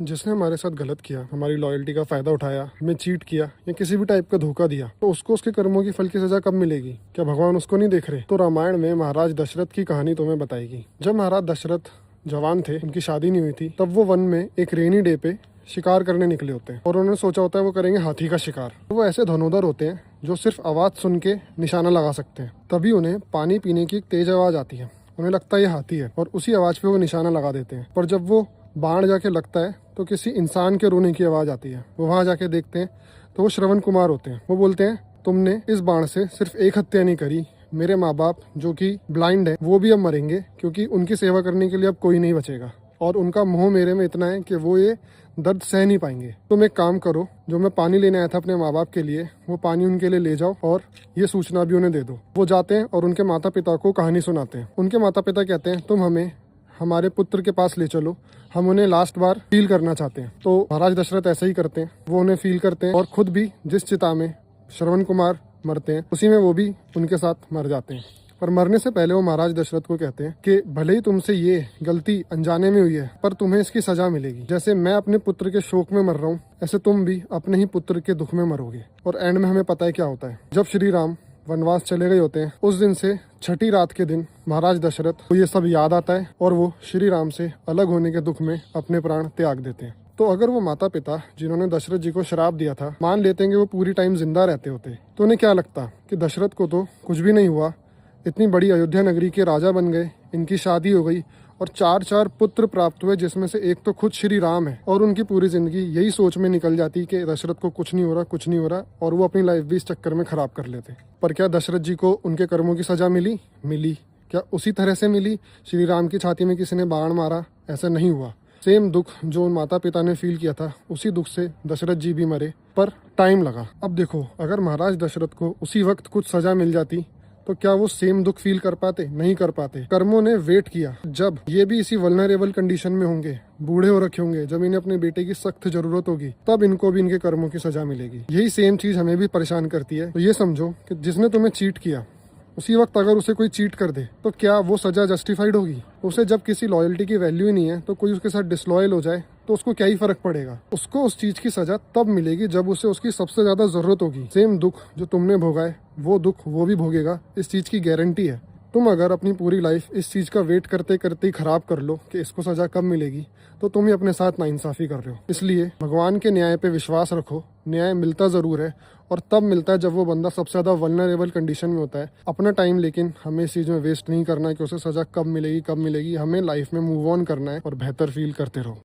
जिसने हमारे साथ गलत किया, हमारी लॉयल्टी का फायदा उठाया, हमें चीट किया या किसी भी टाइप का धोखा दिया, तो उसको उसके कर्मों की फल की सजा कब मिलेगी? क्या भगवान उसको नहीं देख रहे? तो रामायण में महाराज दशरथ की कहानी तुम्हें बताएगी। जब महाराज दशरथ जवान थे, उनकी शादी नहीं हुई थी, तब वो वन में एक रेनी डे पे शिकार करने निकले होते हैं और उन्होंने सोचा होता है वो करेंगे हाथी का शिकार। तो वो ऐसे धनुधर होते हैं जो सिर्फ आवाज सुन के निशाना लगा सकते हैं। तभी उन्हें पानी पीने की एक तेज आवाज आती है, उन्हें लगता है ये हाथी है और उसी आवाज पे वो निशाना लगा देते हैं। पर जब वो बाण जाके लगता है तो किसी इंसान के रोने की आवाज आती है। वो वहां जाके देखते हैं तो वो श्रवण कुमार होते हैं। वो बोलते हैं तुमने इस बाण से सिर्फ एक हत्या नहीं करी, मेरे माँ बाप जो कि ब्लाइंड है वो भी अब मरेंगे, क्योंकि उनकी सेवा करने के लिए अब कोई नहीं बचेगा और उनका मोह मेरे में इतना है कि वो ये दर्द सह नहीं पाएंगे। तुम एक काम करो, जो मैं पानी लेने आया था अपने माँ बाप के लिए, वो पानी उनके लिए ले जाओ और ये सूचना भी उन्हें दे दो। वो जाते हैं और उनके माता पिता को कहानी सुनाते हैं। उनके माता पिता कहते हैं तुम हमें हमारे पुत्र के पास ले चलो, हम उन्हें लास्ट बार फील करना चाहते हैं। तो महाराज दशरथ ऐसा ही करते हैं, वो उन्हें फील करते हैं और खुद भी जिस चिता में श्रवण कुमार मरते हैं उसी में वो भी उनके साथ मर जाते हैं। पर मरने से पहले वो महाराज दशरथ को कहते हैं कि भले ही तुमसे ये गलती अनजाने में हुई है, पर तुम्हें इसकी सजा मिलेगी। जैसे मैं अपने पुत्र के शोक में मर रहा हूँ, ऐसे तुम भी अपने ही पुत्र के दुख में मरोगे। और एंड में हमें पता है क्या होता है। जब श्री राम वनवास चले गए होते हैं, उस दिन से छठी रात के दिन महाराज दशरथ को ये सब याद आता है और वो श्री राम से अलग होने के दुख में अपने प्राण त्याग देते हैं। तो अगर वो माता पिता जिन्होंने दशरथ जी को श्राप दिया था मान लेते हैं कि वो पूरी टाइम जिंदा रहते होते, तो उन्हें क्या लगता कि दशरथ को तो कुछ भी नहीं हुआ, इतनी बड़ी अयोध्या नगरी के राजा बन गए, इनकी शादी हो गई और चार चार पुत्र प्राप्त हुए, जिसमें से एक तो खुद श्री राम है, और उनकी पूरी जिंदगी यही सोच में निकल जाती कि दशरथ को कुछ नहीं हो रहा, कुछ नहीं हो रहा, और वो अपनी लाइफ भी इस चक्कर में खराब कर लेते। पर क्या दशरथ जी को उनके कर्मों की सजा मिली? मिली। क्या उसी तरह से मिली? श्री राम की छाती में किसी ने बाण मारा? ऐसा नहीं हुआ। सेम दुख जो उन माता पिता ने फील किया था, उसी दुख से दशरथ जी भी मरे, पर टाइम लगा। अब देखो, अगर महाराज दशरथ को उसी वक्त कुछ सजा मिल जाती तो क्या वो सेम दुख फील कर पाते? नहीं कर पाते। कर्मों ने वेट किया, जब ये भी इसी वल्नरेबल कंडीशन में होंगे, बूढ़े हो रखे होंगे, जब इन्हें अपने बेटे की सख्त जरूरत होगी, तब इनको भी इनके कर्मों की सजा मिलेगी। यही सेम चीज हमें भी परेशान करती है। तो ये समझो कि जिसने तुम्हें चीट किया, उसी वक्त अगर उसे कोई चीट कर दे तो क्या वो सजा जस्टिफाइड होगी? उसे जब किसी लॉयल्टी की वैल्यू ही नहीं है तो कोई उसके साथ डिसलॉयल हो जाए तो उसको क्या ही फर्क पड़ेगा? उसको उस चीज की सजा तब मिलेगी जब उसे उसकी सबसे ज्यादा जरूरत होगी। सेम दुख जो तुमने भोगा है वो दुख वो भी भोगेगा, इस चीज की गारंटी है। तुम अगर अपनी पूरी लाइफ इस चीज का वेट करते करते ही खराब कर लो कि इसको सजा कब मिलेगी, तो तुम ही अपने साथ नाइंसाफी कर रहे हो। इसलिए भगवान के न्याय पे विश्वास रखो। न्याय मिलता जरूर है और तब मिलता है जब वो बंदा सबसे ज्यादा वल्नरेबल कंडीशन में होता है। अपना टाइम लेकिन हमें इस चीज में वेस्ट नहीं करना है कि उसे सजा कब मिलेगी कब मिलेगी। हमें लाइफ में मूव ऑन करना है और बेहतर फील करते रहो।